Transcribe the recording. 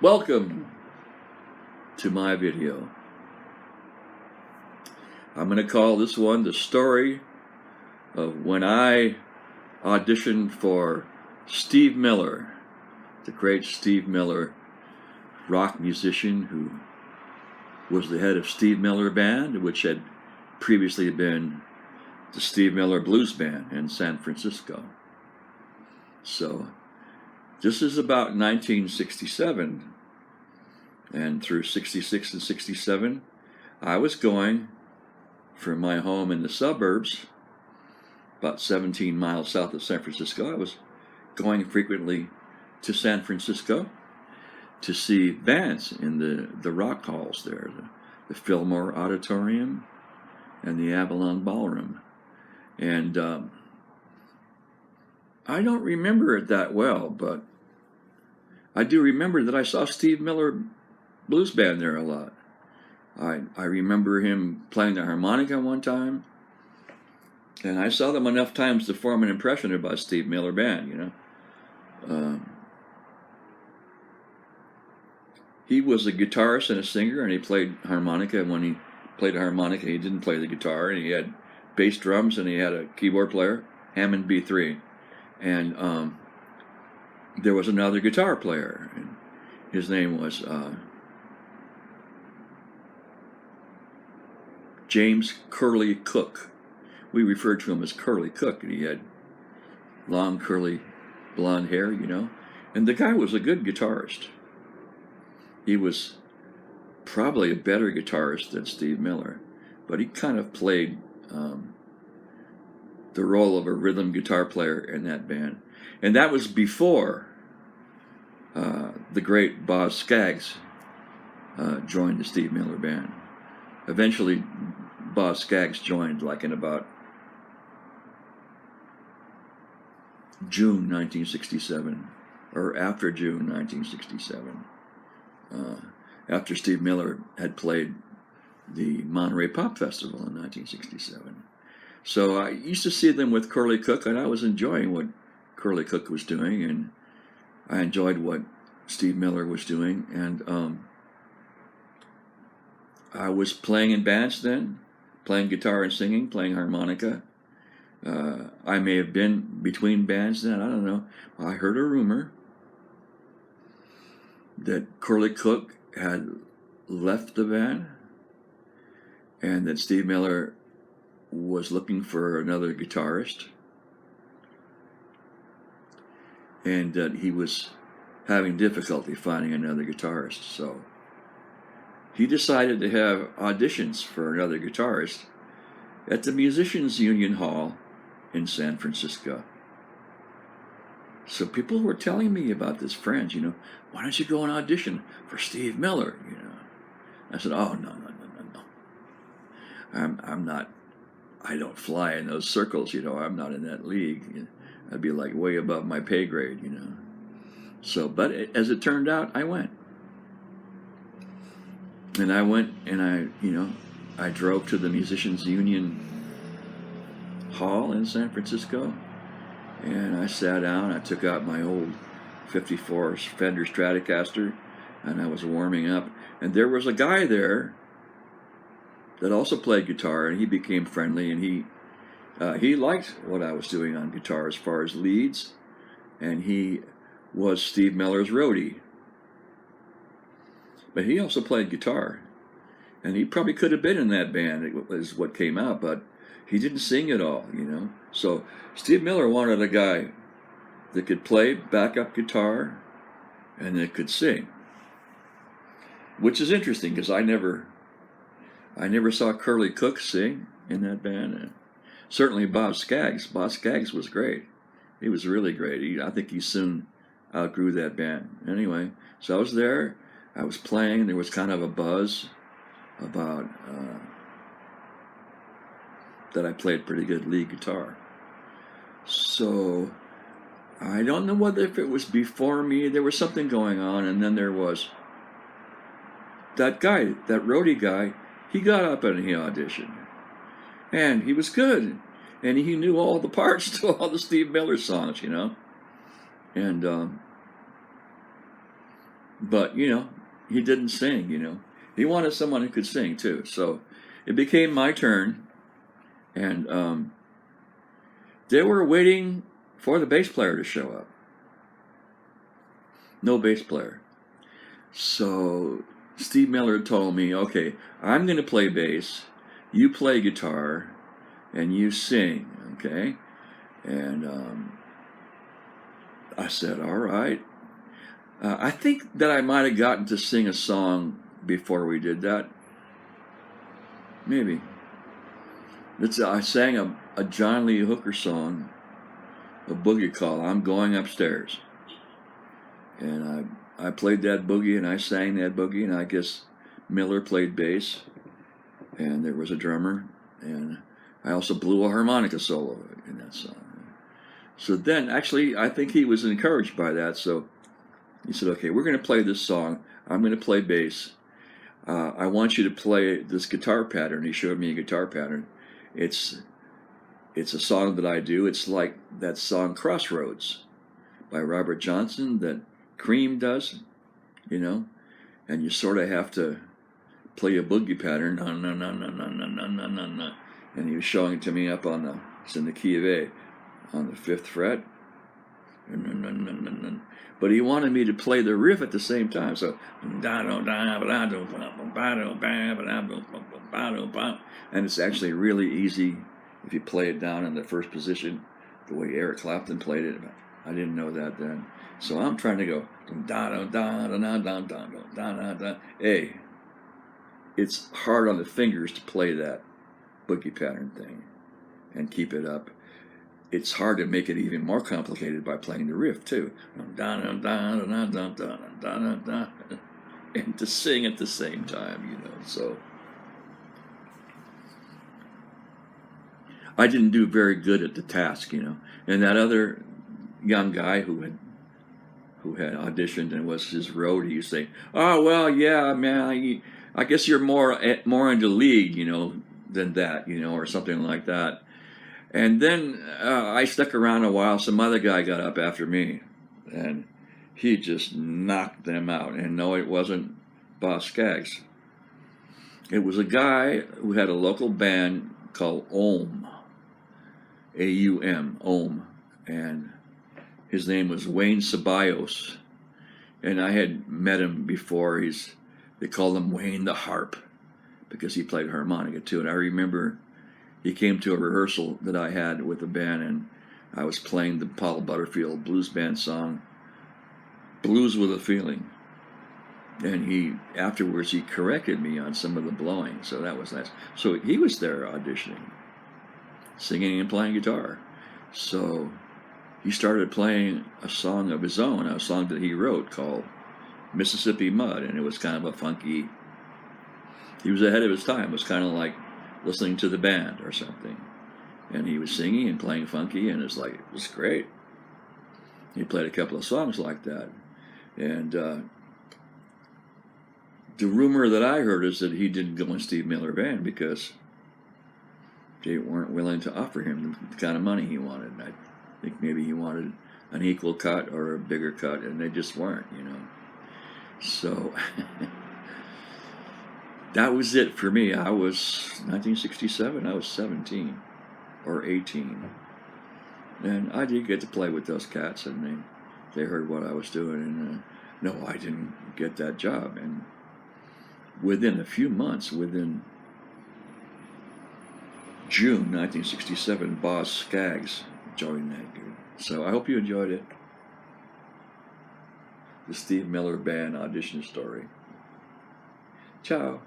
Welcome to my video. I'm going to call this one the story of when I auditioned for Steve Miller, the great Steve Miller, rock musician who was the head of Steve Miller Band, which had previously been the Steve Miller Blues Band in San Francisco. So this is about 1967, and through 66 and 67, I was going from my home in the suburbs, about 17 miles south of San Francisco. I was going frequently to San Francisco to see bands in the rock halls there, the Fillmore Auditorium and the Avalon Ballroom. And I don't remember it that well, but I do remember that I saw Steve Miller Blues Band there a lot. I remember him playing the harmonica one time, and I saw them enough times to form an impression about Steve Miller Band, He was a guitarist and a singer, and he played harmonica. And when he played the harmonica, he didn't play the guitar, and he had bass drums, and he had a keyboard player, Hammond B3. And there was another guitar player, and his name was James Curly Cook. We referred to him as Curly Cook, and he had long, curly, blonde hair, And the guy was a good guitarist. He was probably a better guitarist than Steve Miller, but he kind of played the role of a rhythm guitar player in that band. And that was before the great Boz Scaggs joined the Steve Miller Band. Eventually, Boz Scaggs joined like in about June 1967, or after June 1967, after Steve Miller had played the Monterey Pop Festival in 1967. So I used to see them with Curly Cook, and I was enjoying what Curly Cook was doing, and I enjoyed what Steve Miller was doing, and I was playing in bands then, playing guitar and singing, playing harmonica. I may have been between bands then, I don't know. I heard a rumor that Curly Cook had left the band and that Steve Miller was looking for another guitarist, and that he was having difficulty finding another guitarist. So he decided to have auditions for another guitarist at the Musicians Union Hall in San Francisco. So people were telling me about this friends, why don't you go and audition for Steve Miller, I said, oh, no. I'm not, I don't fly in those circles, I'm not in that league. I'd be like way above my pay grade, So, but as it turned out, I went. And I went and I drove to the Musicians Union Hall in San Francisco, and I sat down. I took out my old 54 Fender Stratocaster, and I was warming up. And there was a guy there that also played guitar, and he became friendly, and he liked what I was doing on guitar as far as leads, and he was Steve Miller's roadie. But he also played guitar, and he probably could have been in that band, is what came out, but he didn't sing at all, So Steve Miller wanted a guy that could play backup guitar and that could sing, which is interesting because I never saw Curly Cook sing in that band. And certainly Boz Scaggs. Boz Scaggs was great. He was really great. I think he soon outgrew that band. Anyway, so I was there. I was playing. There was kind of a buzz about that I played pretty good lead guitar. So I don't know whether if it was before me. There was something going on, and then there was that guy, that roadie guy. He got up and he auditioned, and he was good, and he knew all the parts to all the Steve Miller songs, And but he didn't sing. He wanted someone who could sing too. So it became my turn, and they were waiting for the bass player to show up. No bass player. So Steve Miller told me, okay, I'm going to play bass, you play guitar, and you sing, okay? And I said, all right. I think that I might have gotten to sing a song before we did that. Maybe. I sang a John Lee Hooker song, a boogie called I'm Going Upstairs. And I played that boogie and I sang that boogie, and I guess Miller played bass, and there was a drummer, and I also blew a harmonica solo in that song. So then, actually, I think he was encouraged by that, so he said, okay, we're going to play this song. I'm going to play bass. I want you to play this guitar pattern. He showed me a guitar pattern. It's a song that I do. It's like that song Crossroads by Robert Johnson that Cream does, and you sort of have to play a boogie pattern. And he was showing it to me up it's in the key of A, on the 5th fret. But he wanted me to play the riff at the same time. So, and it's actually really easy if you play it down in the first position, the way Eric Clapton played it. I didn't know that then. So I'm trying to go Hey, it's hard on the fingers to play that boogie pattern thing and keep it up. It's hard to make it even more complicated by playing the riff too, and to sing at the same time, So I didn't do very good at the task, And that other young guy who had auditioned and was his roadie, he say, "Oh well, yeah, man, I guess you're more into lead, than that, or something like that." And then I stuck around a while. Some other guy got up after me, and he just knocked them out. And no, it wasn't Boz Scaggs. It was a guy who had a local band called Ohm, A-U-M, Ohm, and his name was Wayne Ceballos. And I had met him before. They called him Wayne the Harp because he played harmonica too. And I remember he came to a rehearsal that I had with the band, and I was playing the Paul Butterfield Blues Band song, Blues with a Feeling. And afterwards he corrected me on some of the blowing, so that was nice. So he was there auditioning, singing and playing guitar. So he started playing a song of his own, a song that he wrote called Mississippi Mud, and it was kind of a funky, he was ahead of his time. It was kind of like listening to the band or something. And he was singing and playing funky, and it was great. He played a couple of songs like that. And the rumor that I heard is that he didn't go in Steve Miller Band because they weren't willing to offer him the kind of money he wanted. And I think maybe he wanted an equal cut or a bigger cut, and they just weren't, So that was it for me. 1967, I was 17 or 18. And I did get to play with those cats, and they heard what I was doing. And no, I didn't get that job. And within a few months, within June 1967, Boz Scaggs joined that group. So I hope you enjoyed it. The Steve Miller Band audition story. Ciao.